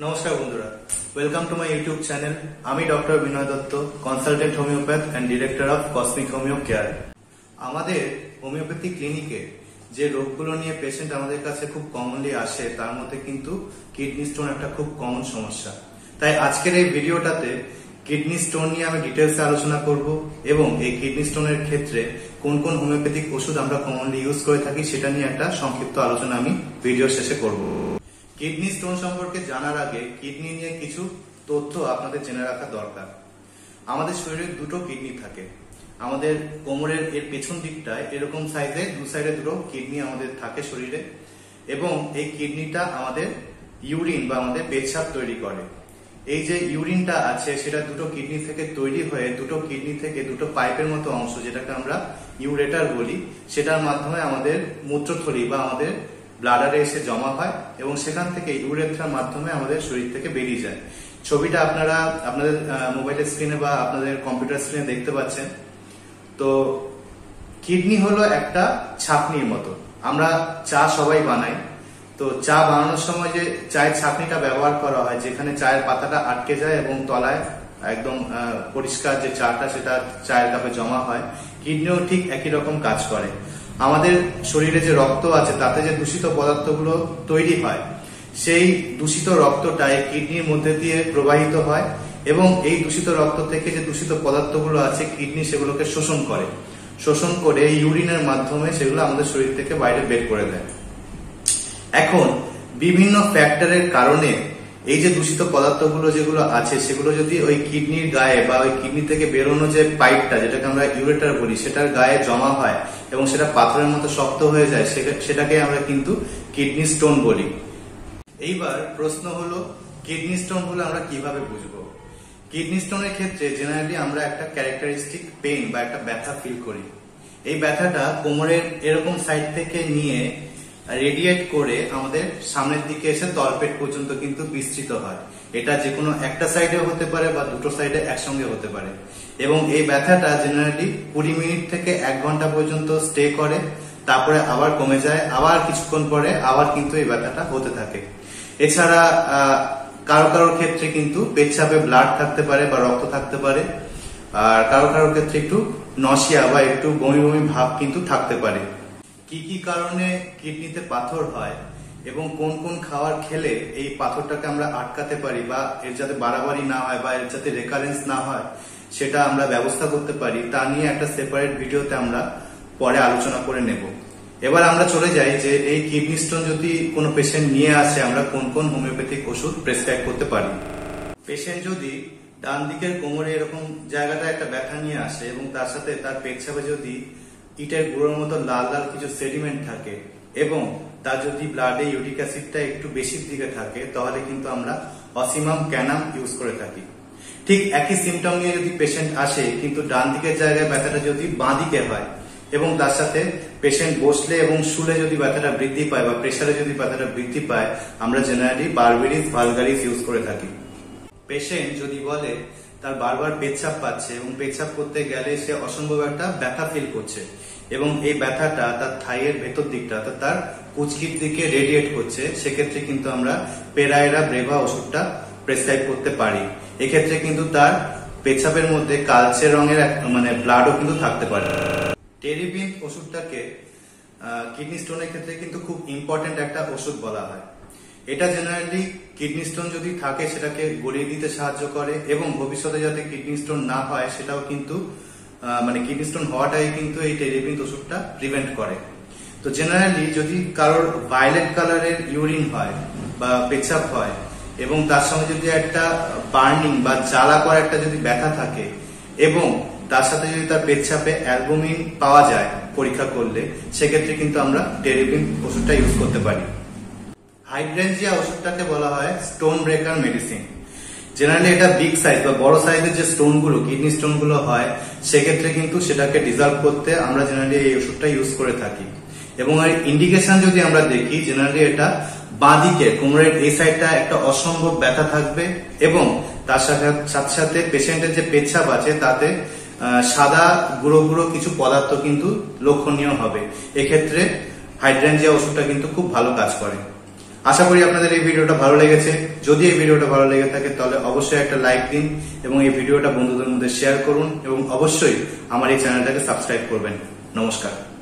নমস্কার বন্ধুরা, welcome to my YouTube channel. আমি doctor Binoy Dutta, consultant homoeopath and director of cosmic homoeo care. আমাদের homoeopathy ক্লিনিকে যে রোগগুলো নিয়ে পেশেন্ট আমাদের কাছে খুব কমনলি আসে তার মধ্যে কিন্তু কিডনি স্টোন একটা খুব কমন সমস্যা। তাই আজকের এই ভিডিওটাতে কিডনি স্টোন নিয়ে আমি ডিটেলসে আলোচনা করব এবং এই কিডনি স্টোনের ক্ষেত্রে কোন কোন হোমিওপ্যাথিক ওষুধ আমরা কমনলি ইউজ করে থাকি সেটা নিয়ে একটা সংক্ষিপ্ত আলোচনা আমি ভিডিও শেষে করব। কিডনি স্টোন সম্পর্কে জানার আগে কিডনি নিয়ে কিছু তথ্য আপনাদের জেনে রাখা দরকার। আমাদের শরীরে দুটো কিডনি থাকে। আমাদের কোমরের এর পেছন দিকটায় এরকম সাইজে দু সাইডে দুটো কিডনি আমাদের থাকে শরীরে, এবং এই কিডনিটা আমাদের ইউরিন বা আমাদের পেচ্ছাপ তৈরি করে। এই যে ইউরিনটা আছে সেটা দুটো কিডনি থেকে তৈরি হয়ে দুটো কিডনি থেকে দুটো পাইপের মতো অংশ, যেটাকে আমরা ইউরেটার বলি, সেটার মাধ্যমে আমাদের মূত্রথলি বা আমাদের ব্লাডারে এসে জমা হয় এবং সেখান থেকে ইউরেথ্রার মাধ্যমে আমাদের শরীর থেকে বেরিয়ে যায়। ছবিটা আপনারা আপনাদের মোবাইলের স্ক্রিনে বা আপনাদের কম্পিউটার স্ক্রিনে দেখতে পাচ্ছেন। তো কিডনি হলো একটা ছাঁকনির মতো। আমরা চা সবাই বানাই, তো চা বানানোর সময় যে চায়ের ছাঁকনিটা ব্যবহার করা হয়, যেখানে চায়ের পাতাটা আটকে যায় এবং তলায় একদম পরিষ্কার যে চাটা সেটা চায়ের কাপে জমা হয়, কিডনিও ঠিক একই রকম কাজ করে। আমাদের শরীরে যে রক্ত আছে তাতে যে দূষিত পদার্থগুলো তৈরি হয়, সেই দূষিত রক্তটাই কিডনির মধ্যে দিয়ে প্রবাহিত হয় এবং এই দূষিত রক্ত থেকে যে দূষিত পদার্থগুলো আছে কিডনি সেগুলোকে শোষণ করে ইউরিনের মাধ্যমে সেগুলো আমাদের শরীর থেকে বাইরে বের করে দেয়। এখন বিভিন্ন ফ্যাক্টরের কারণে এই যে দূষিত পদার্থগুলো যেগুলো আছে সেগুলো যদি ওই কিডনির গায়ে বা ওই কিডনি থেকে বেরোনো যে পাইপটা, যেটাকে আমরা ইউরেটার বলি, সেটার গায়ে জমা হয় এবং সেটা পাথরের মতো শক্ত হয়ে যায়, সেটাকে আমরা কিন্তু কিডনি স্টোন বলি। এইবার প্রশ্ন হলো, কিডনি স্টোন হলে আমরা কিভাবে বুঝবো? কিডনি স্টোনের ক্ষেত্রে জেনারেলি আমরা একটা ক্যারেক্টারিস্টিক পেইন বা একটা ব্যথা ফিল করি। এই ব্যথাটা কোমরের এরকম সাইড থেকে নিয়ে রেডিয়েট করে আমাদের সামনের দিকে এসে তলপেট পর্যন্ত কিন্তু বিস্তৃত হয়। এটা যে কোনো একটা সাইডে হতে পারে বা দুটো সাইডে একসঙ্গে হতে পারে এবং এই ব্যথাটা জেনারেলি 20 মিনিট থেকে 1 ঘন্টা পর্যন্ত স্টে করে, তারপরে আবার কমে যায়, আবার কিছুক্ষণ পরে আবার কিন্তু এই ব্যথাটা হতে থাকে। এছাড়া কারো কারোর ক্ষেত্রে কিন্তু পেচ্ছাপে ব্লাড থাকতে পারে বা রক্ত থাকতে পারে, আর কারো কারোর ক্ষেত্রে একটু নসিয়া বা একটু বমি বমি ভাব কিন্তু থাকতে পারে। কি কি কারণে কিডনিতে পাথর হয় এবং কোন কোন খাবার খেলে এই পাথরটাকে আমরা আটকাতে পারি বা এর যাতে বাড়াবাড়ি না হয় বা এর যাতে রেকারেন্স না হয় সেটা আমরা ব্যবস্থা করতে পারি, তা নিয়ে একটা সেপারেট ভিডিওতে আমরা পরে আলোচনা করে নেব। এবার আমরা চলে যাই যে এই কিডনি স্টোন যদি কোনো পেশেন্ট নিয়ে আসে আমরা কোন কোন হোমিওপ্যাথিক ওষুধ প্রেসক্রাইব করতে পারি। পেশেন্ট যদি ডান দিকের কোমরে এরকম জায়গাটা একটা ব্যথা নিয়ে আসে এবং তার সাথে তার পেচ্ছাপে যদি ইটের গুঁড়োর মতো লাল লাল কিছু সেডিমেন্ট থাকে এবং তার যদি ব্লাডে ইউরিক অ্যাসিডটা একটু বেশির দিকে থাকে, তাহলে কিন্তু আমরা অসিমাম ক্যানাম ইউজ করে থাকি। ঠিক একই সিমটম নিয়ে যদি পেশেন্ট আসে কিন্তু ডান দিকের জায়গায় ব্যথাটা যদি বাঁ দিকে হয় এবং তার সাথে পেশেন্ট বসলে এবং শুলে যদি ব্যথাটা বৃদ্ধি পায় বা প্রেসারে যদি ব্যথাটা বৃদ্ধি পায়, আমরা জেনারেলি বারবেরিস ভালগারিস ইউজ করে থাকি। পেশেন্ট যদি বলে তার বারবার পেচ্ছাপ পাচ্ছে এবং পেচ্ছাপ করতে গেলে সে অসম্ভব একটা ব্যথা ফিল করছে এবং এই ব্যথাটা তার থাইয়ের ভেতর দিকটা অর্থাৎ তার কুচকির দিকে রেডিয়েট করছে, সেক্ষেত্রে কিন্তু আমরা পেরায়রা ব্রেভা ওষুধটা প্রেসক্রাইব করতে পারি। এক্ষেত্রে কিন্তু তার পেচ্ছাপের মধ্যে কালচে রঙের ব্লাডও কিন্তু থাকতে পারে। টেরিবিন ওষুধটাকে কিডনি স্টোনের ক্ষেত্রে কিন্তু খুব ইম্পর্টেন্ট একটা ওষুধ বলা হয়। এটা জেনারেলি কিডনি স্টোন যদি থাকে সেটাকে গড়িয়ে দিতে সাহায্য করে এবং ভবিষ্যতে যাতে কিডনি স্টোন না হয় সেটাও কিন্তু কিডনি স্টোন হওয়াটাই কিন্তু এই টেরিবিন ওষুধটা প্রিভেন্ট করে। তো জেনারেলি যদি কারোর ভায়োলেট কালারের ইউরিন হয় বা পেচ্ছাপ হয় এবং তার সঙ্গে যদি একটা বার্নিং বা জ্বালা করা একটা যদি ব্যথা থাকে এবং তার সাথে যদি তার পেচ্ছাপে অ্যালবুমিন পাওয়া যায় পরীক্ষা করলে, সেক্ষেত্রে কিন্তু আমরা টেরিবিন ওষুধটা ইউজ করতে পারি। হাইড্রেনজিয়া ওষুধটাকে বলা হয় স্টোন ব্রেকার মেডিসিন। জেনারেলি এটা বিগ সাইজ বা বড় সাইজের যে স্টোন গুলো কিডনি স্টোন গুলো হয় সেক্ষেত্রে কিন্তু সেটাকে ডিজলভ করতে আমরা জেনারেলি এই ওষুধটা ইউজ করে থাকি। এবং এর ইন্ডিকেশন যদি আমরা দেখি, জেনারেলি এটা বাঁদিকে কোমরের এই সাইডটা একটা অসম্ভব ব্যথা থাকবে এবং তার সাথে সাথে পেশেন্টের যে পেচ্ছাপ আছে তাতে সাদা গুঁড়ো গুঁড়ো কিছু পদার্থ কিন্তু লক্ষণীয় হবে। এক্ষেত্রে হাইড্রেনজিয়া ওষুধটা কিন্তু খুব ভালো কাজ করে। আশা করি আপনাদের এই ভিডিওটা ভালো লেগেছে। যদি এই ভিডিওটা ভালো লেগে থাকে তাহলে অবশ্যই একটা লাইক দিন এবং এই ভিডিওটা বন্ধুদের মধ্যে শেয়ার করুন এবং অবশ্যই আমার এই চ্যানেলটাকে সাবস্ক্রাইব করবেন। নমস্কার।